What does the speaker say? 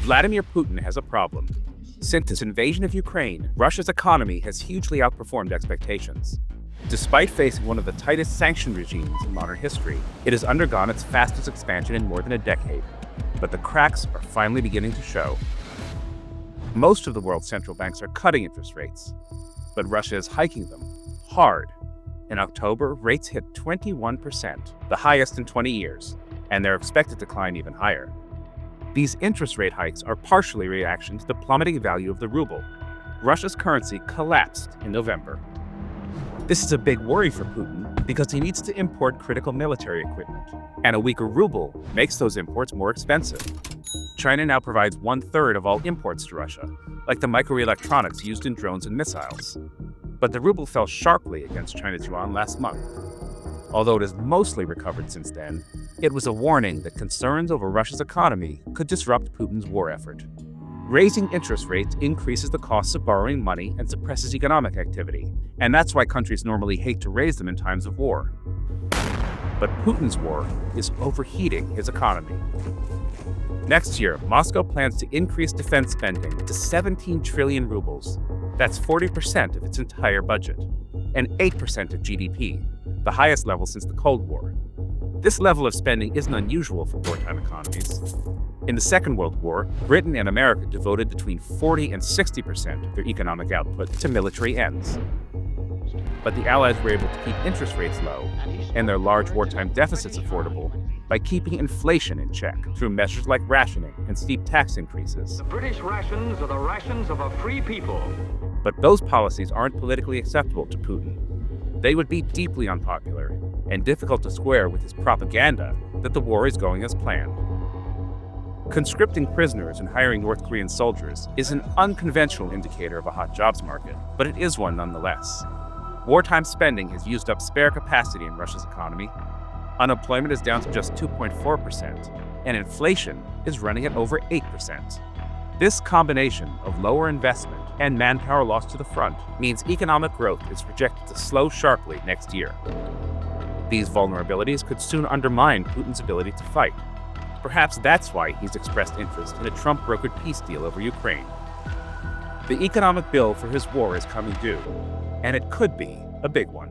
Vladimir Putin has a problem. Since his invasion of Ukraine, Russia's economy has hugely outperformed expectations. Despite facing one of the tightest sanction regimes in modern history, it has undergone its fastest expansion in more than a decade. But the cracks are finally beginning to show. Most of the world's central banks are cutting interest rates, but Russia is hiking them hard. In October, rates hit 21%, the highest in 20 years, and they're expected to climb even higher. These interest rate hikes are partially a reaction to the plummeting value of the ruble. Russia's currency collapsed in November. This is a big worry for Putin because he needs to import critical military equipment, and a weaker ruble makes those imports more expensive. China now provides 1/3 of all imports to Russia, like the microelectronics used in drones and missiles. But the ruble fell sharply against China's yuan last month. Although it has mostly recovered since then, it was a warning that concerns over Russia's economy could disrupt Putin's war effort. Raising interest rates increases the costs of borrowing money and suppresses economic activity, and that's why countries normally hate to raise them in times of war. But Putin's war is overheating his economy. Next year, Moscow plans to increase defense spending to 17 trillion rubles. That's 40% of its entire budget, and 8% of GDP, the highest level since the Cold War. This level of spending isn't unusual for wartime economies. In the Second World War, Britain and America devoted between 40 and 60% of their economic output to military ends. But the Allies were able to keep interest rates low and their large wartime deficits affordable by keeping inflation in check through measures like rationing and steep tax increases. The British rations are the rations of a free people. But those policies aren't politically acceptable to Putin. They would be deeply unpopular and difficult to square with his propaganda that the war is going as planned. Conscripting prisoners and hiring North Korean soldiers is an unconventional indicator of a hot jobs market, but it is one nonetheless. Wartime spending has used up spare capacity in Russia's economy. Unemployment is down to just 2.4%, and inflation is running at over 8%. This combination of lower investment and manpower lost to the front means economic growth is projected to slow sharply next year. These vulnerabilities could soon undermine Putin's ability to fight. Perhaps that's why he's expressed interest in a Trump-brokered peace deal over Ukraine. The economic bill for his war is coming due, and it could be a big one.